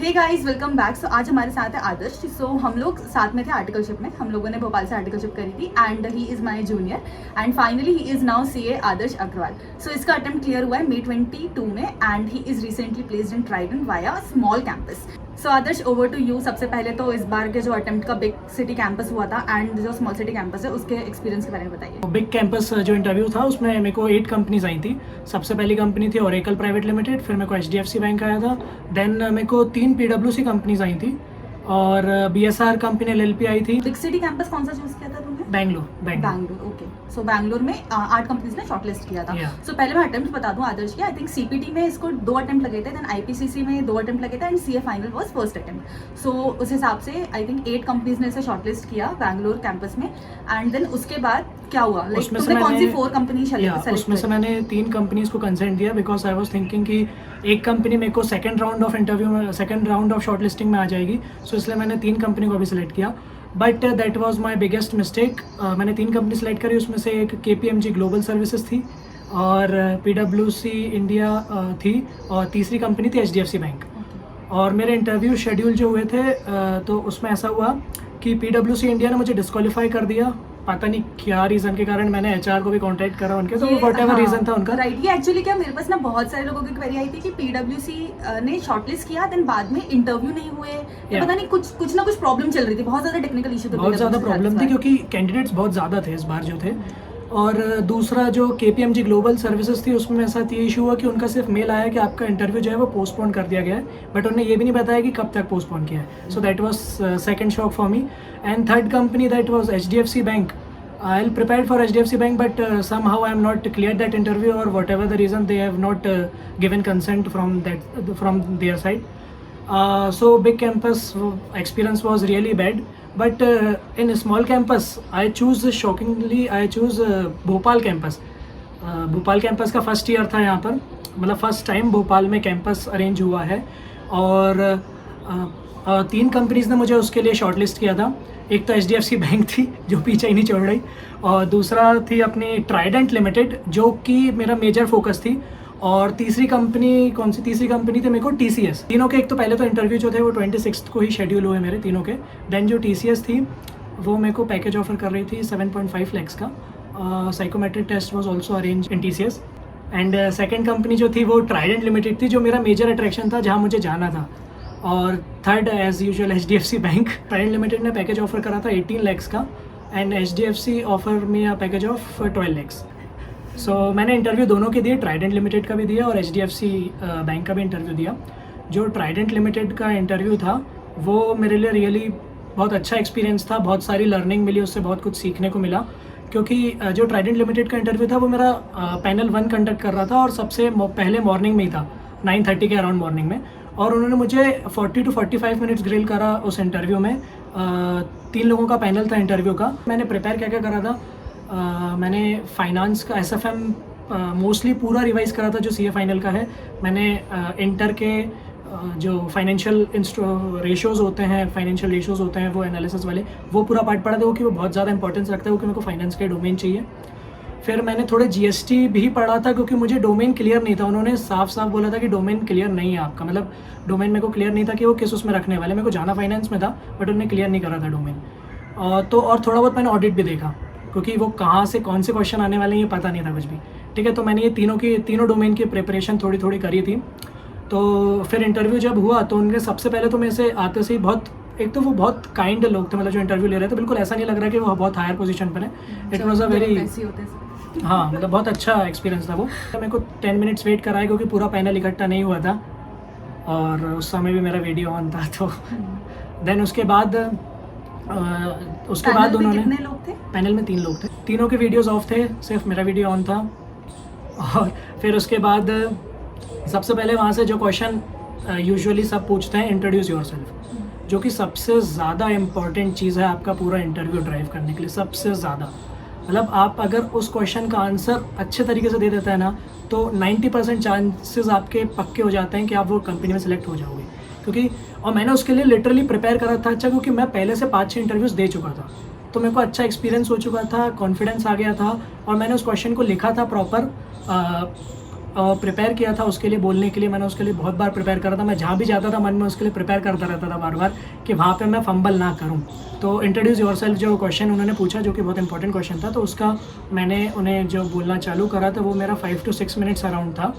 हे guys welcome back. So आज हमारे साथ है आदर्श। सो हम लोग साथ में थे आर्टिकलशिप में, हम लोगों ने भोपाल से आर्टिकलशिप करी थी and he is my junior and finally he is now CA Adarsh Agarwal. So इसका अटेम्प्ट क्लियर हुआ है May 22 में and he is recently placed in Trident via small campus. So Adarsh over to you. सबसे पहले तो इस बार के जो अटेम्प्ट का बिग सिटी कैंपस हुआ था एंड जो स्मॉल सिटी कैंपस है उसके एक्सपीरियंस के बारे में बताइए। बिग कैंपस जो इंटरव्यू था उसमें मेरे को 8 कंपनीज आई थी। सबसे पहली कंपनी थी ओरेकल प्राइवेट लिमिटेड, फिर मेरे को HDFC बैंक आया था, देन मेरे को 3 PwC कंपनीज आई थी और BSR कंपनी LLP आई थी। बिग सिटी कैंपस कौन सा चूज किया था तुमने? बैंगलोर। ओके। सो बैंगलोर में 8 कंपनीज ने शॉर्टलिस्ट किया था। सो पहले मैं अटेम्प्ट बता दूं आदर्श की। आई थिंक CPT में इसको 2 अटेम्प्ट लगे थे, देन IPCC में 2 अटेम्प्ट लगे थे and CA final was first attempt. So उस हिसाब से आई थिंक 8 कंपनीज ने इसे शॉर्टलिस्ट किया बैंगलोर कैंपस में एंड देन उसके बाद क्या हुआ? लाइक तुमने कौन सी 4 कंपनी सेलेक्ट? उसमें से मैंने 3 कंपनीज को कंसेंट दिया बिकॉज आई वाज थिंकिंग कि एक कंपनी मेरे को सेकंड राउंड ऑफ शॉर्टलिस्टिंग में आ जाएगी, सो इसलिए मैंने 3 कंपनी को भी सिलेक्ट किया। But that was my biggest mistake. मैंने 3 कंपनी सेलेक्ट करी, उसमें से एक KPMG ग्लोबल सर्विसेज थी और PwC इंडिया थी और तीसरी कंपनी थी HDFC बैंक। और मेरे इंटरव्यू शेड्यूल जो हुए थे तो उसमें ऐसा हुआ कि PwC इंडिया ने मुझे डिस्क्वालीफाई कर दिया। पता नहीं क्या रीज़न के कारण। मैंने HR को भी कांटेक्ट करा उनके, तो वट एवर रीज़न था उनका। राइट। ये एक्चुअली क्या मेरे पास ना बहुत सारे लोगों की क्वेरी आई थी कि PwC ने शॉर्टलिस्ट किया देन बाद में इंटरव्यू नहीं हुए, पता नहीं कुछ ना कुछ प्रॉब्लम चल रही थी, बहुत ज़्यादा टेक्निकल इशू थे, बहुत ज़्यादा प्रॉब्लम थी क्योंकि कैंडिडेट्स बहुत ज़्यादा थे इस बार जो थे। और दूसरा जो KPMG ग्लोबल सर्विसेज थी उसमें मेरे साथ ये इशू हुआ कि उनका सिर्फ मेल आया कि आपका इंटरव्यू जो है वो पोस्टपोन कर दिया गया है, बट उन्होंने ये भी नहीं बताया कि कब तक पोस्टपोन किया है। So that was second shock for me. And third company that was HDFC bank. I'll prepared for HDFC Bank, but somehow I am not cleared that interview, or whatever the reason, they have not given consent from their side. So big campus experience was really bad. But in a small campus, I choose Bhopal campus. Bhopal campus का first year था यहाँ पर, मतलब first time Bhopal में campus arrange हुआ है और 3 companies ने मुझे उसके लिए शॉर्टलिस्ट किया था। एक तो HDFC बैंक थी जो पीछे ही नहीं छोड़ रही, और दूसरा थी अपनी ट्राइडेंट लिमिटेड जो कि मेरा मेजर फोकस थी, और तीसरी कंपनी कौन सी तीसरी कंपनी थी मेरे को TCS। तीनों के एक तो पहले तो इंटरव्यू जो थे वो 26 को ही शेड्यूल हुए मेरे तीनों के। देन जो TCS थी वो मेरे को पैकेज ऑफर कर रही थी 7.5 lakhs का। Psychometric test was also arrange in TCS। And second company जो थी वो ट्राइडेंट लिमिटेड थी जो मेरा मेजर अट्रैक्शन था, जहाँ मुझे जाना था। और third as usual HDFC bank. Trident limited ने पैकेज ऑफर करा था 18 lakhs का एंड HDFC ऑफर में a package of 12 lakhs। So मैंने इंटरव्यू दोनों के दिए, ट्राइडेंट लिमिटेड का भी दिया और HDFC बैंक का भी इंटरव्यू दिया। जो ट्राइडेंट लिमिटेड का इंटरव्यू था वो मेरे लिए रियली बहुत अच्छा एक्सपीरियंस था, बहुत सारी लर्निंग मिली, उससे बहुत कुछ सीखने को मिला। क्योंकि जो ट्राइडेंट लिमिटेड का इंटरव्यू था वो मेरा पैनल 1 कंडक्ट कर रहा था और सबसे पहले मॉर्निंग में ही था, 9:30 के अराउंड मॉर्निंग में। और उन्होंने मुझे 40 to 45 मिनट्स ग्रिल करा उस इंटरव्यू में। 3 लोगों का पैनल था इंटरव्यू का। मैंने प्रिपेयर क्या क्या करा था, मैंने फाइनेंस का SFM मोस्टली पूरा रिवाइज करा था जो CA फाइनल का है। मैंने इंटर के जो फाइनेंशियल रेशियोज़ होते हैं वो एनालिसिस वाले वो पूरा पार्ट पढ़ा था, वो कि वो बहुत ज़्यादा इंपॉर्टेंस रखता है, वो कि मेरे को फाइनेंस के डोमेन चाहिए। फिर मैंने थोड़े GST भी पढ़ा था क्योंकि मुझे डोमेन क्लियर नहीं था। उन्होंने साफ बोला था कि डोमेन क्लियर नहीं है आपका, मतलब डोमेन मेरे को क्लियर नहीं था कि वो किस उसमें रखने वाले। मेरे को जाना फाइनेंस में था बट उन्होंने क्लियर नहीं करा था डोमेन। तो और थोड़ा बहुत मैंने ऑडिट भी देखा क्योंकि वो कहाँ से कौन से क्वेश्चन आने वाले हैं ये पता नहीं था कुछ भी। ठीक है, तो मैंने ये तीनों डोमेन की प्रिपरेशन थोड़ी थोड़ी करी थी। तो फिर इंटरव्यू जब हुआ तो उनके सबसे पहले तो मेरे से आते से ही एक तो वो बहुत काइंड लोग थे, मतलब जो इंटरव्यू ले रहे थे बिल्कुल ऐसा नहीं लग रहा कि वो बहुत हायर पोजीशन पर है। इट वाज अ वेरी हाँ, मतलब बहुत अच्छा एक्सपीरियंस था वो। मेरे को 10 मिनट्स वेट कराया क्योंकि पूरा पैनल इकट्ठा नहीं हुआ था और उस समय भी मेरा वीडियो ऑन था। तो देन उसके बाद उन्होंने कितने लोग थे? पैनल में 3 लोग थे, तीनों के वीडियोस ऑफ थे, सिर्फ मेरा वीडियो ऑन था। और फिर उसके बाद सबसे पहले वहाँ से जो क्वेश्चन यूजुअली सब पूछते हैं, इंट्रोड्यूस योरसेल्फ, जो कि सबसे ज़्यादा इम्पॉर्टेंट चीज़ है आपका पूरा इंटरव्यू ड्राइव करने के लिए। सबसे ज़्यादा मतलब आप अगर उस क्वेश्चन का आंसर अच्छे तरीके से दे देता है ना तो 90% चांसेस आपके पक्के हो जाते हैं कि आप वो कंपनी में सेलेक्ट हो जाओगे। क्योंकि और मैंने उसके लिए लिटरली प्रिपेयर करा था अच्छा, क्योंकि मैं पहले से 5-6 इंटरव्यूज़ दे चुका था, तो मेरे को अच्छा एक्सपीरियंस हो चुका था, कॉन्फिडेंस आ गया था और मैंने उस क्वेश्चन को लिखा था प्रॉपर। प्रिपेयर किया था उसके लिए बोलने के लिए, मैंने उसके लिए बहुत बार प्रिपेयर करा था। मैं जहाँ भी जाता था मन में उसके लिए प्रिपेयर करता रहता था बार बार कि वहाँ पे मैं फंबल ना करूँ। तो इंट्रोड्यूस योरसेल्फ जो क्वेश्चन उन्होंने पूछा, जो कि बहुत इंपॉर्टेंट क्वेश्चन था, तो उसका मैंने उन्हें जो बोलना चालू करा था वो मेरा 5 to 6 मिनट्स अराउंड था।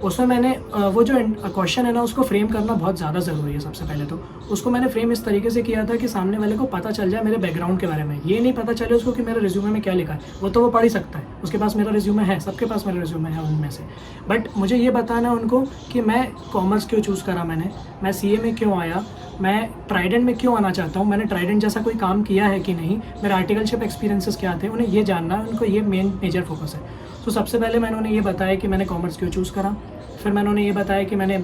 उसमें मैंने वो जो क्वेश्चन है ना उसको फ्रेम करना बहुत ज़्यादा ज़रूरी है। सबसे पहले तो उसको मैंने फ्रेम इस तरीके से किया था कि सामने वाले को पता चल जाए मेरे बैकग्राउंड के बारे में। ये नहीं पता चले उसको कि मेरे रिज्यूमे में क्या लिखा है, वो तो वो पढ़ ही सकता है, उसके पास मेरा रिज्यूमे है, सबके पास मेरा रिज्यूमे है उनमें से। बट मुझे ये बताना उनको कि मैं कॉमर्स क्यों चूज़ करा, मैं CA में क्यों आया, मैं ट्राइडेंट में क्यों आना चाहता हूँ, मैंने ट्राइडेंट जैसा कोई काम किया है कि नहीं, मेरे आर्टिकलशिप एक्सपीरियंसेस क्या थे, उन्हें ये जानना है, उनको ये मेजर फोकस है। तो सबसे पहले मैंने उन्हें ये बताया कि मैंने कॉमर्स क्यों चूज़ करा, फिर मैंने उन्हें ये बताया कि मैंने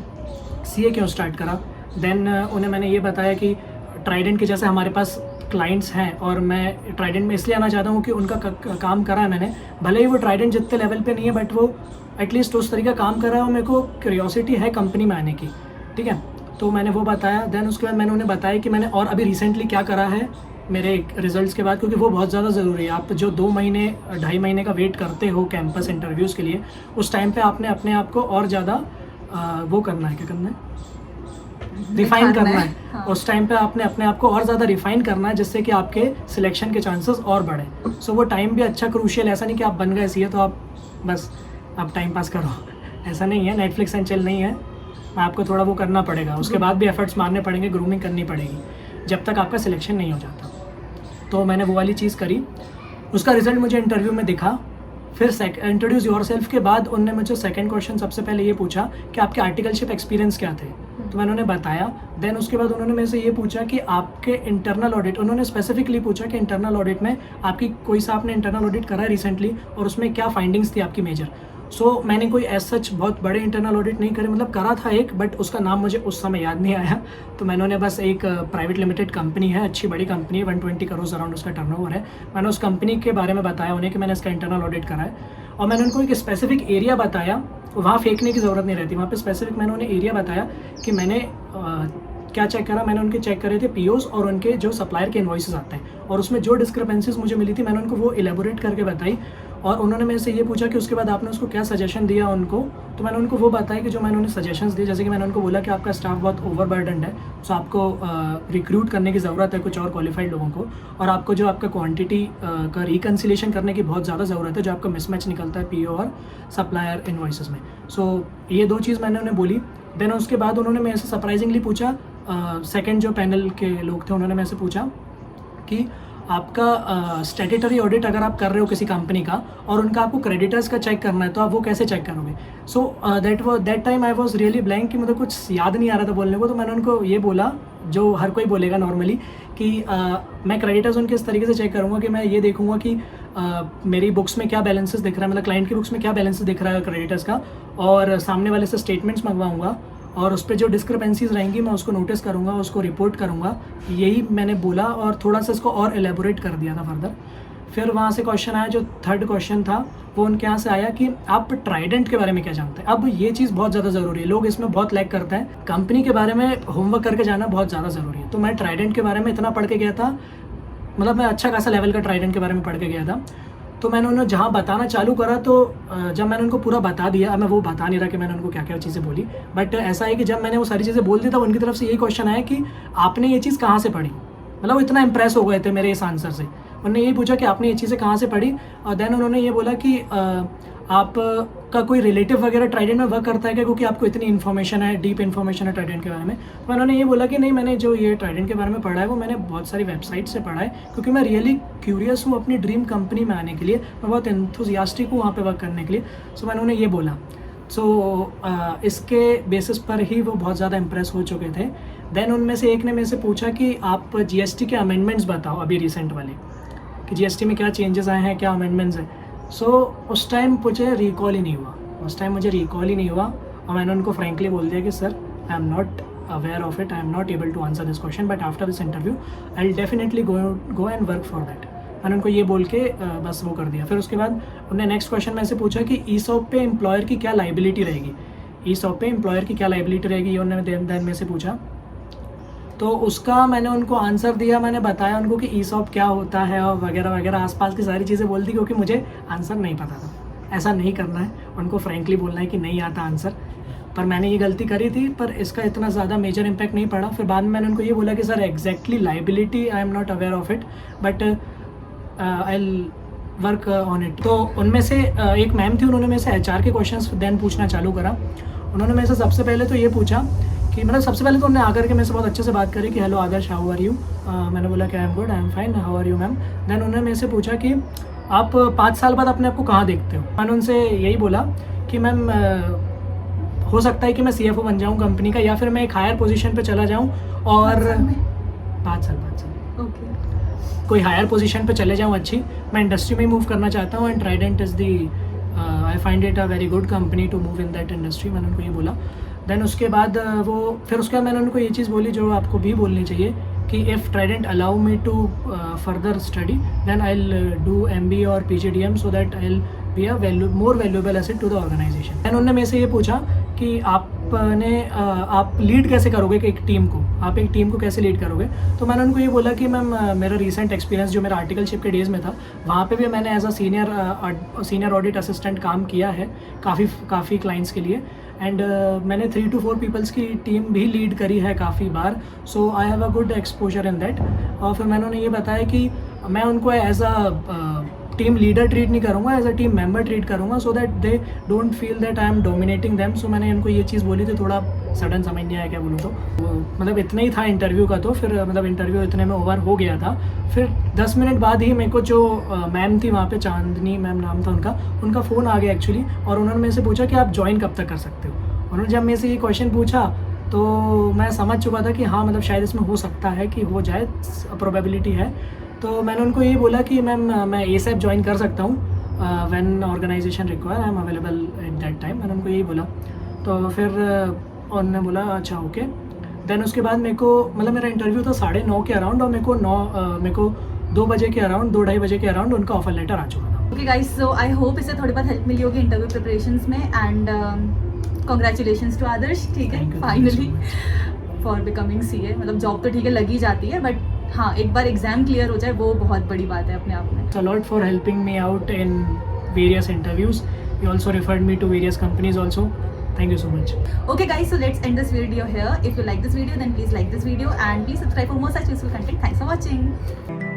CA क्यों स्टार्ट करा, देन उन्हें मैंने ये बताया कि ट्राइडेंट के जैसे हमारे पास क्लाइंट्स हैं और मैं ट्राइडेंट में इसलिए आना चाहता हूँ कि उनका काम करा है मैंने, भले ही वो ट्राइडेंट जितने लेवल पे नहीं है बट वो एटलीस्ट उस तरीके का काम कर रहा है और मेरे को क्यूरियोसिटी है कंपनी में आने की, ठीक है। तो मैंने वो बताया। देन उसके बाद मैंने उन्हें बताया कि मैंने और अभी रिसेंटली क्या करा है मेरे रिजल्ट्स के बाद, क्योंकि वो बहुत ज़्यादा ज़रूरी है। आप जो 2 महीने 2.5 महीने का वेट करते हो कैंपस इंटरव्यूज़ के लिए, उस टाइम पे आपने अपने आप को और ज़्यादा वो करना है, क्या करना है, रिफ़ाइन करना है। हाँ। उस टाइम पे आपने अपने आप को और ज़्यादा रिफ़ाइन करना है जिससे कि आपके सिलेक्शन के चांसेस और बढ़े। सो वो टाइम भी अच्छा क्रूशियल, ऐसा नहीं कि आप बन गए CA तो आप बस आप टाइम पास करो, ऐसा नहीं है। नेटफ्लिक्स एंड चिल नहीं है, आपको थोड़ा वो करना पड़ेगा, उसके बाद भी एफर्ट्स मारने पड़ेंगे, ग्रूमिंग करनी पड़ेगी जब तक आपका सिलेक्शन नहीं हो जाता। तो मैंने वो वाली चीज़ करी, उसका रिजल्ट मुझे इंटरव्यू में दिखा। फिर इंट्रोड्यूस योरसेल्फ के बाद उन्होंने मुझे सेकंड क्वेश्चन सबसे पहले ये पूछा कि आपके आर्टिकलशिप एक्सपीरियंस क्या थे, तो मैंने उन्हें बताया। देन उसके बाद उन्होंने मेरे से ये पूछा कि आपके इंटरनल ऑडिट, उन्होंने स्पेसिफिकली पूछा कि इंटरनल ऑडिट में आपकी कोई सा आपने इंटरनल ऑडिट करा है रिसेंटली और उसमें क्या फाइंडिंग्स थी आपकी मेजर। सो मैंने कोई एज सच बहुत बड़े इंटरनल ऑडिट नहीं करे, मतलब करा था एक, बट उसका नाम मुझे उस समय याद नहीं आया। तो मैंने उन्हें बस एक प्राइवेट लिमिटेड कंपनी है, अच्छी बड़ी कंपनी है, 120 करोड़ अराउंड उसका टर्नओवर है, मैंने उस कंपनी के बारे में बताया उन्हें कि मैंने इसका इंटरनल ऑडिट करा है। और मैंने उनको एक स्पेसिफिक एरिया बताया, वहाँ फेंकने की ज़रूरत नहीं रहती, वहाँ पे स्पेसिफिक मैंने उन्हें एरिया बताया कि मैंने क्या चेक करा। मैंने उनके चेक करे थे POs और उनके जो सप्लायर के इन्वॉइसेस आते हैं, और उसमें जो डिस्क्रिपेंसीज मुझे मिली थी मैंने उनको वो इलेबोरेट करके बताई। और उन्होंने मेरे से ये पूछा कि उसके बाद आपने उसको क्या सजेशन दिया उनको, तो मैंने उनको वो बताया कि जो मैंने उन्हें सजेशंस दिए, जैसे कि मैंने उनको बोला कि आपका स्टाफ बहुत ओवरबर्डनड है, तो आपको रिक्रूट करने की ज़रूरत है कुछ और क्वालिफाइड लोगों को, और आपको जो आपका क्वांटिटी का रिकन्सिलेशन करने की बहुत ज़्यादा ज़रूरत है, जो आपका मिसमैच निकलता है PO और सप्लायर इन्वॉइसेस में। सो ये 2 चीज़ मैंने उन्हें बोली। देन उसके बाद उन्होंने मेरे से सरप्राइजिंगली पूछा, सेकंड जो पैनल के लोग थे उन्होंने मेरे से पूछा कि आपका स्टैट्यूटरी ऑडिट अगर आप कर रहे हो किसी कंपनी का और उनका आपको क्रेडिटर्स का चेक करना है तो आप वो कैसे चेक करोगे। So that time I was really blank कि मुझे कुछ याद नहीं आ रहा था बोलने को। तो मैंने उनको ये बोला जो हर कोई बोलेगा नॉर्मली कि मैं क्रेडिटर्स उनके इस तरीके से चेक करूँगा कि मैं ये देखूँगा कि मेरी बुक्स में क्या बैलेंसेस दिख रहा है, मतलब क्लाइंट की बुक्स में क्या बैलेंसेस दिख रहा है क्रेडिटर्स का, और सामने वाले से स्टेटमेंट्स मंगवाऊँगा और उस पर जो डिस्क्रिपेंसीज रहेंगी मैं उसको नोटिस करूँगा, उसको रिपोर्ट करूँगा। यही मैंने बोला और थोड़ा सा इसको और एलेबोरेट कर दिया था फर्दर। फिर वहाँ से क्वेश्चन आया, जो थर्ड क्वेश्चन था वो उनके यहाँ से आया कि आप ट्राइडेंट के बारे में क्या जानते हैं। अब ये चीज़ बहुत ज़्यादा ज़रूरी है, लोग इसमें बहुत लैग करते हैं। कंपनी के बारे में होमवर्क करके जाना बहुत ज़्यादा ज़रूरी है। तो मैं ट्राइडेंट के बारे में इतना पढ़ के गया था, मतलब मैं अच्छा खासा लेवल का ट्राइडेंट के बारे में पढ़ के गया था। तो मैंने उन्हें जहाँ बताना चालू करा, तो जब मैंने उनको पूरा बता दिया, मैं वो बता नहीं रहा कि मैंने उनको क्या क्या चीज़ें बोली, बट ऐसा है कि जब मैंने वो सारी चीज़ें बोल दी तब उनकी तरफ से यही क्वेश्चन आया कि आपने ये चीज़ कहाँ से पढ़ी। मतलब वो इतना इंप्रेस हो गए थे मेरे इस आंसर से। उन्होंने यही पूछा कि आपने ये चीज़ें कहाँ से पढ़ी, और देन उन्होंने ये बोला कि आप का कोई रिलेटिव वगैरह ट्राइडेंट में वर्क करता है क्या, क्योंकि आपको इतनी इन्फॉर्मेशन है, डीप इन्फॉर्मेशन है ट्राइडेंट के बारे में। तो उन्होंने ये बोला कि नहीं, मैंने जो ये ट्राइडेंट के बारे में पढ़ा है वो मैंने बहुत सारी वेबसाइट से पढ़ा है, क्योंकि मैं रियली क्यूरियस हूँ अपनी ड्रीम कंपनी में आने के लिए, मैं बहुत एंथुसियास्टिक हूँ वहाँ पे वर्क करने के लिए। सो मैंने उन्हें ये बोला। सो इसके बेसिस पर ही वो बहुत ज़्यादा इम्प्रेस हो चुके थे। देन उनमें से एक ने मेरे से पूछा कि आप GST के अमेंडमेंट्स बताओ अभी रिसेंट वाले, कि GST में क्या चेंजेस आए हैं, क्या अमेंडमेंट्स हैं। सो उस टाइम मुझे रिकॉल ही नहीं हुआ, और मैंने उनको फ्रेंकली बोल दिया कि sir I am not aware of it, I am not able to answer this question, but after this interview I will definitely go and work for that. मैंने उनको ये बोल के बस वो कर दिया। फिर उसके बाद उन्होंने नेक्स्ट क्वेश्चन में से पूछा कि ESOP पे एम्प्लॉयर की क्या लाइबिलिटी रहेगी, ये उन्होंने देन में से पूछा। तो उसका मैंने उनको आंसर दिया, मैंने बताया उनको कि ESOP क्या होता है और वगैरह वगैरह, आसपास की सारी चीज़ें बोल दी, क्योंकि मुझे आंसर नहीं पता था। ऐसा नहीं करना है, उनको फ्रैंकली बोलना है कि नहीं आता आंसर। पर मैंने ये गलती करी थी, पर इसका इतना ज़्यादा मेजर इम्पैक्ट नहीं पड़ा। फिर बाद में मैंने उनको ये बोला कि sir exactly liability I am not aware of it, but I will work on it. तो उनमें से एक मैम थी, उन्होंने मेरे से HR के क्वेश्चंस देन पूछना चालू करा। उन्होंने मेरे से सबसे पहले तो ये पूछा कि मतलब सबसे पहले तो उन्होंने आकर के मेरे से बहुत अच्छे से बात करी कि hello Aadarsh, how are you. मैंने बोला कि I am good, I am fine, how are you ma'am. Then उन्होंने मेरे से पूछा कि आप 5 साल बाद अपने आप को कहाँ देखते हो। मैंने उनसे यही बोला कि मैम हो सकता है कि मैं CFO बन जाऊँ कंपनी का, या फिर मैं एक हायर पोजीशन पे चला जाऊँ और 5 साल ओके कोई हायर पोजीशन पे चले जाऊँ अच्छी। मैं इंडस्ट्री में ही मूव करना चाहता हूँ and Trident is the I find it a very good company to move in that industry. मैंने उनको ये बोला। देन उसके बाद फिर उसके बाद मैंने उनको ये चीज़ बोली जो आपको भी बोलनी चाहिए कि if Trident allow me to further study then I will do MBA और PGDM so that I will be a more valuable asset to the organization. Then उन्होंने मेरे से ये पूछा कि आप लीड कैसे करोगे कि एक टीम को, आप एक टीम को कैसे लीड करोगे। तो मैंने उनको ये बोला कि मैम मेरा रीसेंट एक्सपीरियंस जो मेरा आर्टिकलशिप के डेज़ में था, वहाँ पे भी मैंने as a senior audit assistant काम किया है काफ़ी क्लाइंट्स के लिए। एंड मैंने 3 to 4 पीपल्स की टीम भी लीड करी है काफ़ी बार। So I have a good exposure in that. और फिर मैंने उन्हें ये बताया कि मैं उनको as a team leader treat नहीं करूँगा, as a team member treat करूँगा, so that they don't feel that I am dominating them. So मैंने इनको ये चीज़ बोली थी, थोड़ा सडन समझ नहीं आया क्या बोलूँ तो मतलब इतना ही था इंटरव्यू का। तो फिर मतलब इंटरव्यू इतने में ओवर हो गया था। फिर 10 मिनट बाद ही मेरे को जो मैम थी वहाँ पे, चांदनी मैम नाम था उनका फ़ोन आ गया एक्चुअली। और उन्होंने मेरे से पूछा कि आप ज्वाइन कब तक कर सकते हो। उन्होंने जब मेरे से ये क्वेश्चन पूछा तो मैं समझ चुका था कि हाँ मतलब शायद इसमें हो सकता है कि हो जाए, प्रोबेबिलिटी है। तो मैंने उनको ये बोला कि मैम मैं ASAP ज्वाइन कर सकता हूँ, when organization require I am available at that time. मैंने उनको यही बोला। तो फिर उन्होंने बोला अच्छा ओके। देन उसके बाद मेरे को मतलब मेरा इंटरव्यू था 9:30 के अराउंड, और मेरे को 2 बजे के अराउंड, 2-2:30 बजे के अराउंड उनका ऑफर लेटर आ चुका था। Okay guys, so I hope इससे थोड़ी बहुत हेल्प मिली होगी इंटरव्यू प्रिपरेशंस में। एंड कॉन्ग्रेचुलेशंस टू आदर्श, ठीक है, फाइनली फॉर बिकमिंग CA। मतलब जॉब तो ठीक है लगी जाती है, बट हाँ एक बार एग्जाम क्लियर हो जाए वो बहुत बड़ी बात है अपने आप में। A lot for helping me out in various interviews. You also referred me to various companies also. Thank you so much. Okay guys, so let's end this video here. If you like this video then please like this video and please subscribe for more such useful content. Thanks for watching.